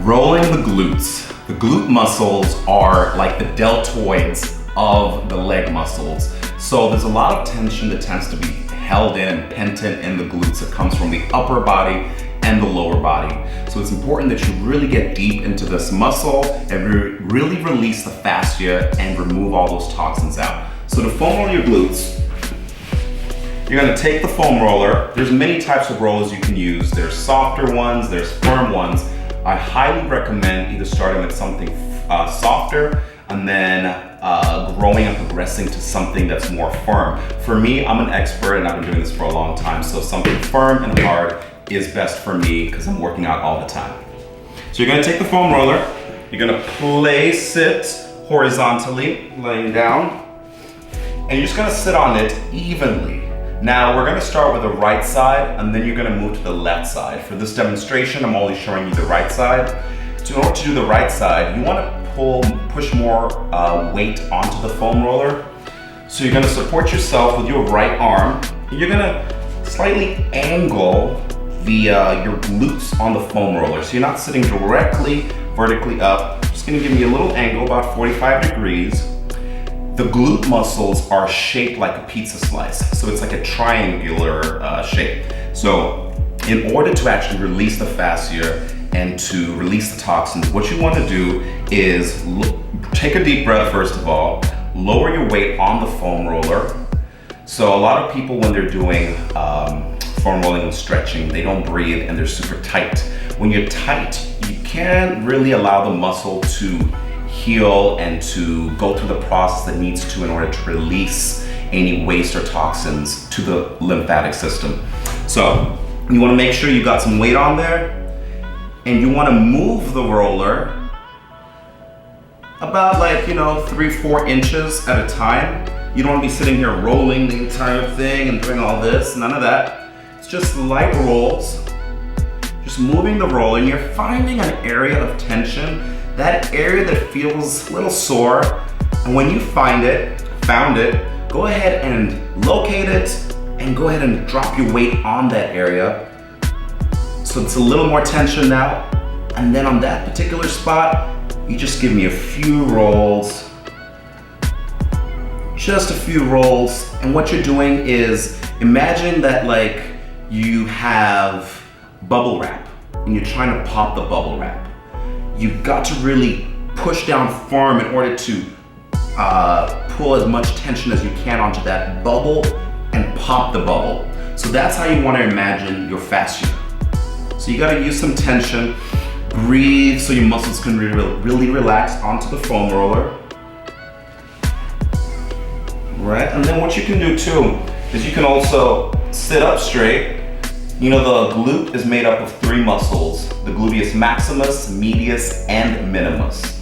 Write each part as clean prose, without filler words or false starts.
Rolling the glutes. The glute muscles are like the deltoids of the leg muscles. So there's a lot of tension that tends to be held in and pent in the glutes that comes from the upper body and the lower body. So it's important that you really get deep into this muscle and really release the fascia and remove all those toxins out. So to foam roll your glutes, you're gonna take the foam roller. There's many types of rollers you can use. There's softer ones, there's firm ones. I highly recommend either starting with something softer and then growing and progressing to something that's more firm. For me, I'm an expert and I've been doing this for a long time, so something firm and hard is best for me because I'm working out all the time. So you're gonna take the foam roller, you're gonna place it horizontally, laying down, and you're just gonna sit on it evenly. Now we're gonna start with the right side and then you're gonna move to the left side. For this demonstration, I'm only showing you the right side. So in order to do the right side, you wanna push more weight onto the foam roller. So you're gonna support yourself with your right arm. And you're gonna slightly angle your glutes on the foam roller. So you're not sitting directly vertically up. Just gonna give me a little angle, about 45 degrees. The glute muscles are shaped like a pizza slice. So it's like a triangular shape. So in order to actually release the fascia and to release the toxins, what you want to do is take a deep breath first of all, lower your weight on the foam roller. So a lot of people when they're doing foam rolling and stretching, they don't breathe and they're super tight. When you're tight, you can't really allow the muscle to heal and to go through the process that needs to in order to release any waste or toxins to the lymphatic system. So you want to make sure you got some weight on there and you want to move the roller about 3-4 inches at a time. You don't want to be sitting here rolling the entire thing and doing all this, none of that. It's just light rolls, just moving the roller, and you're finding an area of tension, that area that feels a little sore. And when you found it, go ahead and locate it and go ahead and drop your weight on that area. So it's a little more tension now. And then on that particular spot, you just give me a few rolls, just a few rolls. And what you're doing is imagine that you have bubble wrap and you're trying to pop the bubble wrap. You've got to really push down firm in order to pull as much tension as you can onto that bubble and pop the bubble. So that's how you want to imagine your fascia. So you got to use some tension, breathe so your muscles can really relax onto the foam roller. Right, and then what you can do too is you can also sit up straight. You know, the glute is made up of 3 muscles, the gluteus maximus, medius, and minimus.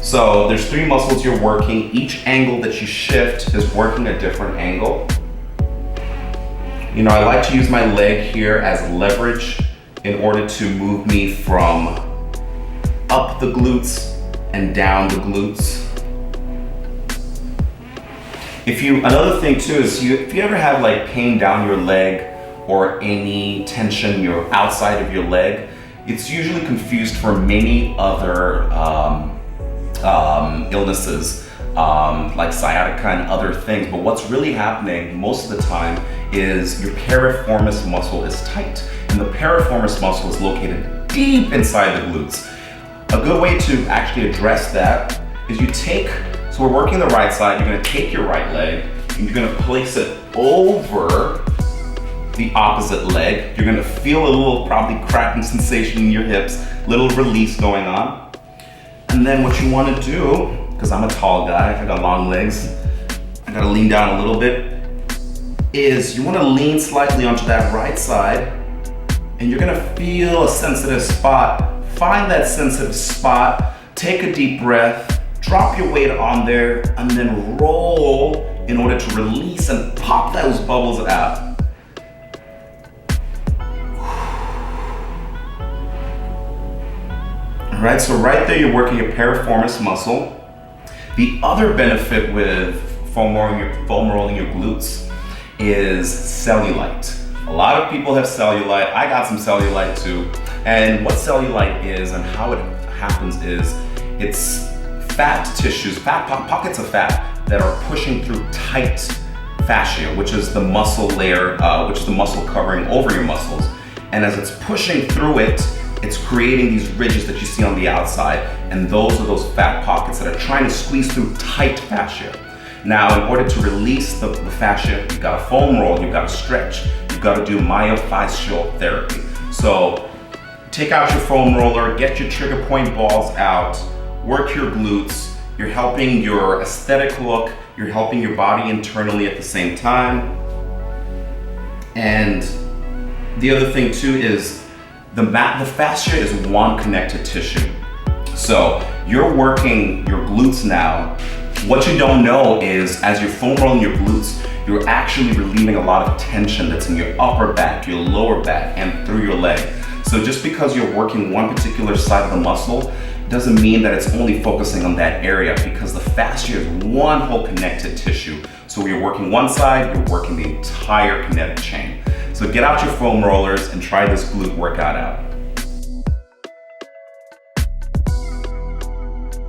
So there's 3 muscles you're working. Each angle that you shift is working a different angle. You know, I like to use my leg here as leverage in order to move me from up the glutes and down the glutes. Another thing too is if you ever have pain down your leg or any tension your outside of your leg, it's usually confused for many other illnesses like sciatica and other things. But what's really happening most of the time is your piriformis muscle is tight, and the piriformis muscle is located deep inside the glutes. A good way to actually address that is so we're working the right side, you're gonna take your right leg and you're gonna place it over the opposite leg. You're gonna feel a little probably cracking sensation in your hips, little release going on. And then what you wanna do, because I'm a tall guy, I got long legs, I gotta lean down a little bit, is you wanna lean slightly onto that right side and you're gonna feel a sensitive spot. Find that sensitive spot, take a deep breath, drop your weight on there, and then roll in order to release and pop those bubbles out. All right, so right there you're working your piriformis muscle. The other benefit with foam rolling your glutes is cellulite. A lot of people have cellulite. I got some cellulite too. And what cellulite is and how it happens is it's fat tissues, pockets of fat that are pushing through tight fascia, which is the muscle layer, which is the muscle covering over your muscles. And as it's pushing through it, it's creating these ridges that you see on the outside. And those are those fat pockets that are trying to squeeze through tight fascia. Now, in order to release the fascia, you've got to foam roll, you've got to stretch, you've got to do myofascial therapy. So take out your foam roller, get your trigger point balls out, work your glutes. You're helping your aesthetic look, you're helping your body internally at the same time. And the other thing too is the fascia is one connected tissue. So you're working your glutes now. What you don't know is as you're foam rolling your glutes, you're actually relieving a lot of tension that's in your upper back, your lower back, and through your leg. So just because you're working one particular side of the muscle doesn't mean that it's only focusing on that area, because the fascia is one whole connected tissue. So when you're working one side, you're working the entire kinetic chain. So get out your foam rollers and try this glute workout out.